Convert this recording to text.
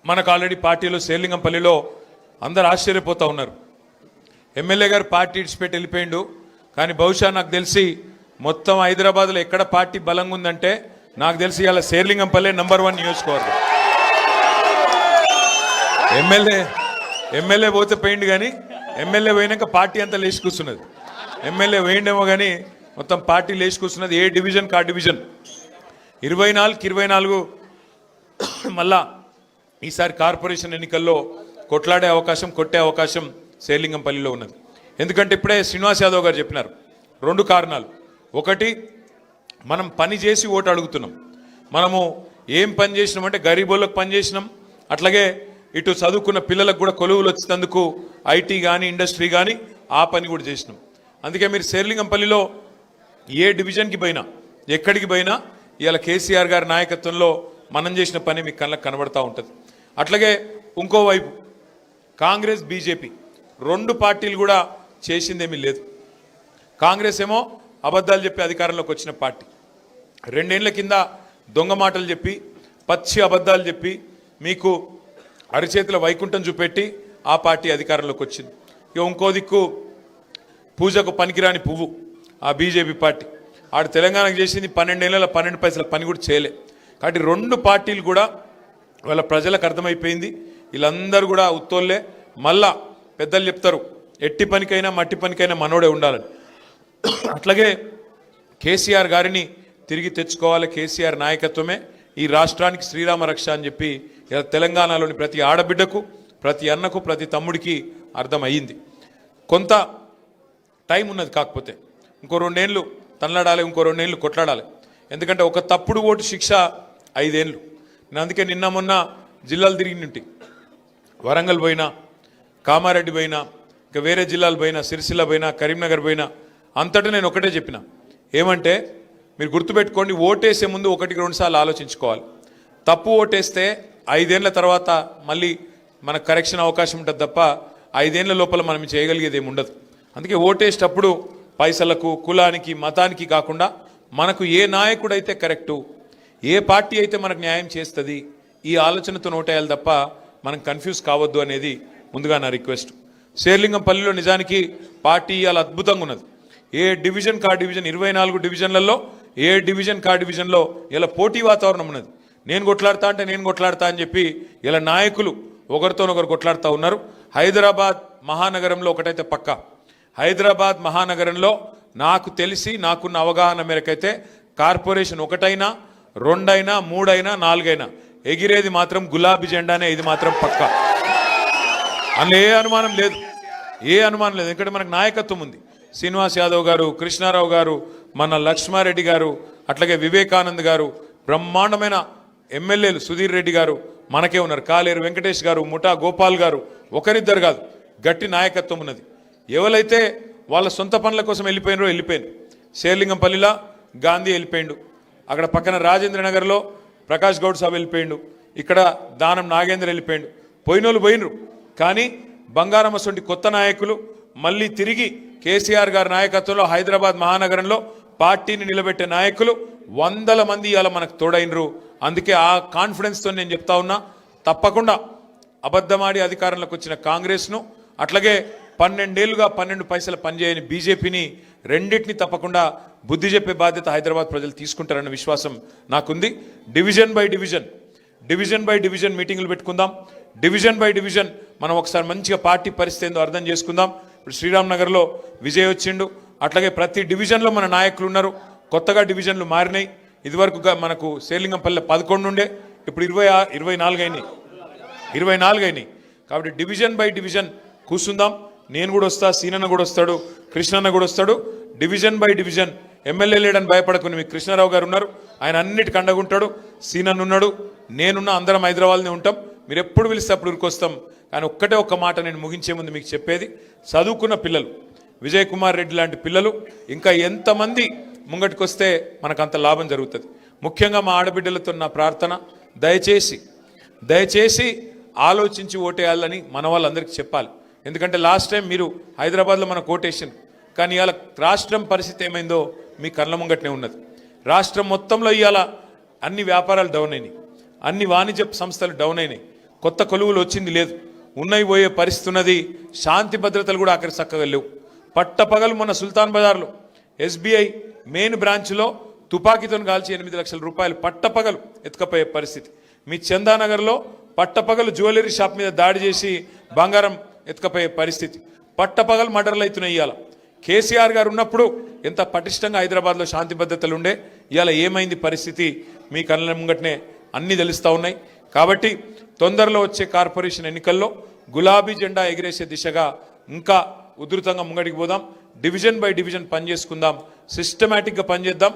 మనకు ఆల్రెడీ పార్టీలో శేర్లింగంపల్లిలో అందరు ఆశ్చర్యపోతూ ఉన్నారు. ఎమ్మెల్యే గారు పార్టీ ఇడిచిపెట్టి వెళ్ళిపోయిండు. కానీ బహుశా నాకు తెలిసి మొత్తం హైదరాబాద్లో ఎక్కడ పార్టీ బలంగా ఉందంటే నాకు తెలిసి ఇలా శేర్లింగంపల్లి #1 నియోజకవర్గం. ఎమ్మెల్యే పోతే పోయిండు, కానీ ఎమ్మెల్యే పోయినాక పార్టీ అంతా లేచి కూర్చున్నది. ఎమ్మెల్యే పోయిండేమో కానీ మొత్తం పార్టీ లేచి కూర్చున్నది. ఏ డివిజన్ కా డివిజన్ 24 మళ్ళా ఈసారి కార్పొరేషన్ ఎన్నికల్లో కొట్లాడే అవకాశం, కొట్టే అవకాశం శేర్లింగంపల్లిలో ఉన్నది. ఎందుకంటే ఇప్పుడే శ్రీనివాస్ యాదవ్ గారు చెప్పినారు 2 కారణాలు. ఒకటి, మనం పని చేసి ఓటు అడుగుతున్నాం. మనము ఏం పని చేసినామంటే గరీబోళ్ళకు పని చేసినాం, అట్లాగే ఇటు చదువుకున్న పిల్లలకు కూడా కొలువులు వచ్చినందుకు ఐటీ కానీ ఇండస్ట్రీ కానీ ఆ పని కూడా చేసినాం. అందుకే మీరు శేర్లింగంపల్లిలో ఏ డివిజన్కి పోయినా, ఎక్కడికి పోయినా ఇవాళ కేసీఆర్ గారి నాయకత్వంలో మనం చేసిన పని మీకు కళ్ళకు కనబడతా ఉంటుంది. అట్లాగే ఇంకోవైపు కాంగ్రెస్, బీజేపీ 2 పార్టీలు కూడా చేసిందేమీ లేదు. కాంగ్రెస్ ఏమో అబద్ధాలు చెప్పి అధికారంలోకి వచ్చిన పార్టీ. 2 ఏళ్ల కింద దొంగ మాటలు చెప్పి, పచ్చి అబద్ధాలు చెప్పి, మీకు అరిచేతుల వైకుంఠం చూపెట్టి ఆ పార్టీ అధికారంలోకి వచ్చింది. ఇక ఇంకో దిక్కు పూజకు పనికిరాని పువ్వు ఆ బీజేపీ పార్టీ. ఆడు తెలంగాణకు చేసింది 12 ఏళ్ళ 12 పైసల పని కూడా చేయలే. కాబట్టి 2 పార్టీలు కూడా వాళ్ళ ప్రజలకు అర్థమైపోయింది, వీళ్ళందరూ కూడా ఉత్తోళ్ళే. మళ్ళా పెద్దలు చెప్తారు, ఎట్టి పనికైనా మట్టి పనికైనా మనోడే ఉండాలని. అట్లాగే కేసీఆర్ గారిని తిరిగి తెచ్చుకోవాలి. కేసీఆర్ నాయకత్వమే ఈ రాష్ట్రానికి శ్రీరామ రక్ష అని చెప్పి తెలంగాణలోని ప్రతి ఆడబిడ్డకు, ప్రతి అన్నకు, ప్రతి తమ్ముడికి అర్థమయ్యింది. కొంత టైం ఉన్నది, కాకపోతే ఇంకో 2 ఏళ్ళు తనలాడాలి, ఇంకో 2 ఏళ్ళు కొట్లాడాలి. ఎందుకంటే ఒక తప్పుడు ఓటు శిక్ష 5 ఏళ్ళు. నేను అందుకే నిన్న మొన్న జిల్లాలు తిరిగినట్టు వరంగల్ పోయినా, కామారెడ్డి పోయినా, ఇంకా వేరే జిల్లాలు పోయినా, సిరిసిల్ల పోయినా, కరీంనగర్ పోయినా, అంతటా నేను ఒకటే చెప్పిన, ఏమంటే మీరు గుర్తుపెట్టుకోండి, ఓటేసే ముందు 1-2 సార్లు ఆలోచించుకోవాలి. తప్పు ఓటేస్తే 5 ఏళ్ల తర్వాత మళ్ళీ మనకు కరెక్షన్ అవకాశం ఉంటుంది తప్ప 5 ఏళ్ల లోపల మనం చేయగలిగేది ఏమి ఉండదు. అందుకే ఓటేసేటప్పుడు పైసలకు, కులానికి, మతానికి కాకుండా మనకు ఏ నాయకుడు అయితే కరెక్టు, ఏ పార్టీ అయితే మనకు న్యాయం చేస్తుంది, ఈ ఆలోచనతో ఓటేయాలి తప్ప మనం కన్ఫ్యూజ్ కావద్దు అనేది ముందుగా నా రిక్వెస్ట్. శేర్లింగంపల్లిలో నిజానికి పార్టీ ఇవాళ అద్భుతంగా ఉన్నది. ఏ డివిజన్ కా డివిజన్ 24 డివిజన్లలో ఏ డివిజన్ కా డివిజన్లో ఇలా పోటీ వాతావరణం ఉన్నది. నేను కొట్లాడతా అంటే నేను కొట్లాడతా అని చెప్పి ఇలా నాయకులు ఒకరితోనొకరు కొట్లాడుతూ ఉన్నారు. హైదరాబాద్ మహానగరంలో ఒకటైతే పక్కా, హైదరాబాద్ మహానగరంలో నాకు తెలిసి నాకున్న అవగాహన మేరకైతే కార్పొరేషన్ 1 అయినా 2 అయినా 3 అయినా 4 అయినా ఎగిరేది మాత్రం గులాబీ జెండానే. ఇది మాత్రం పక్కా, అందులో ఏ అనుమానం లేదు, ఎందుకంటే మనకు నాయకత్వం ఉంది. శ్రీనివాస్ యాదవ్ గారు, కృష్ణారావు గారు, మన లక్ష్మారెడ్డి గారు, అట్లాగే వివేకానంద్ గారు, బ్రహ్మాండమైన ఎమ్మెల్యేలు, సుధీర్ రెడ్డి గారు మనకే ఉన్నారు, కాలేరు వెంకటేష్ గారు, ముఠా గోపాల్ గారు, ఒకరిద్దరు కాదు, గట్టి నాయకత్వం ఉన్నది. ఎవరైతే వాళ్ళ సొంత పనుల కోసం వెళ్ళిపోయినారు. శేర్లింగంపల్లిలో గాంధీ వెళ్ళిపోయిండు, అక్కడ పక్కన రాజేంద్ర నగర్లో ప్రకాష్ గౌడ్ సాబ్ వెళ్ళిపోయిండు, ఇక్కడ దానం నాగేంద్ర వెళ్ళిపోయిండు. పోయినోళ్ళు పోయినరు, కానీ బంగారమ్మ సొంటి కొత్త నాయకులు మళ్ళీ తిరిగి కేసీఆర్ గారి నాయకత్వంలో హైదరాబాద్ మహానగరంలో పార్టీని నిలబెట్టే నాయకులు 100 మంది ఇవాళ మనకు తోడైనరు. అందుకే ఆ కాన్ఫిడెన్స్తో నేను చెప్తా ఉన్నా, తప్పకుండా అబద్ధమాడి అధికారంలోకి వచ్చిన కాంగ్రెస్ను, అట్లాగే 12 ఏళ్లుగా 12 పైసలు పనిచేయని బీజేపీని, రెండింటిని తప్పకుండా బుద్ధి చెప్పే బాధ్యత హైదరాబాద్ ప్రజలు తీసుకుంటారన్న విశ్వాసం నాకుంది. డివిజన్ బై డివిజన్ మీటింగులు పెట్టుకుందాం. డివిజన్ బై డివిజన్ మనం ఒకసారి మంచిగా పార్టీ పరిస్థితి ఏందో అర్థం చేసుకుందాం. ఇప్పుడు శ్రీరామ్ నగర్లో విజయ్ వచ్చిండు, అట్లాగే ప్రతి డివిజన్లో మన నాయకులు ఉన్నారు. కొత్తగా డివిజన్లు మారినాయి. ఇదివరకు మనకు శేర్లింగంపల్లి 11 ఉండే, ఇప్పుడు 24 అయినాయి. కాబట్టి డివిజన్ బై డివిజన్ కూర్చుందాం. నేను కూడా వస్తా, సీనన్న కూడా వస్తాడు, కృష్ణన్న కూడా వస్తాడు. డివిజన్ బై డివిజన్ ఎమ్మెల్యే లేడని భయపడకుని మీకు కృష్ణారావు గారు ఉన్నారు, ఆయన అన్నిటికీ అండగుంటాడు. సీనన్న ఉన్నాడు, నేనున్నా, అందరం హైదరాబాద్నే ఉంటాం. మీరు ఎప్పుడు పిలిస్తే అప్పుడు ఉరికొస్తాం. కానీ ఒక్క మాట నేను ముగించే ముందు మీకు చెప్పేది, చదువుకున్న పిల్లలు, విజయ్ కుమార్ రెడ్డి లాంటి పిల్లలు ఇంకా ఎంతమంది ముంగటికొస్తే మనకు అంత లాభం జరుగుతుంది. ముఖ్యంగా మా ఆడబిడ్డలతో నా ప్రార్థన, దయచేసి ఆలోచించి ఓటేయాలని మన వాళ్ళందరికీ చెప్పాలి. ఎందుకంటే లాస్ట్ టైం మీరు హైదరాబాద్లో మన కోటేషన్, కానీ ఇవాళ రాష్ట్రం పరిస్థితి ఏమైందో మీ కళ్ళ ముంగట్నే ఉన్నది. రాష్ట్రం మొత్తంలో ఇవాళ అన్ని వ్యాపారాలు డౌన్ అయినాయి, అన్ని వాణిజ్య సంస్థలు డౌన్ అయినాయి. కొత్త కొలువులు వచ్చింది లేదు, ఉన్నవి పోయే పరిస్థితి ఉన్నది. శాంతి భద్రతలు కూడా అక్కడ చక్కగా లేవు. పట్టపగలు మన సుల్తాన్ బజార్లో SBI మెయిన్ బ్రాంచ్లో తుపాకీతో కాల్చి 8 లక్షల రూపాయలు పట్టపగలు ఎత్తుకపోయే పరిస్థితి. మీ చందానగర్లో పట్టపగలు జ్యువెలరీ షాప్ మీద దాడి చేసి బంగారం ఎత్తుకపోయే పరిస్థితి. పట్టపగలు మర్డర్లు అవుతున్నాయి. ఇవాళ కేసీఆర్ గారు ఉన్నప్పుడు ఎంత పటిష్టంగా హైదరాబాద్లో శాంతి భద్రతలు ఉండే, ఇవాళ ఏమైంది పరిస్థితి మీ కళ్ళ ముంగటనే అన్నీ తెలుస్తూ ఉన్నాయి. కాబట్టి తొందరలో వచ్చే కార్పొరేషన్ ఎన్నికల్లో గులాబీ జెండా ఎగిరేసే దిశగా ఇంకా ఉధృతంగా ముంగడికి పోదాం. డివిజన్ బై డివిజన్ పనిచేసుకుందాం, సిస్టమేటిక్గా పనిచేద్దాం.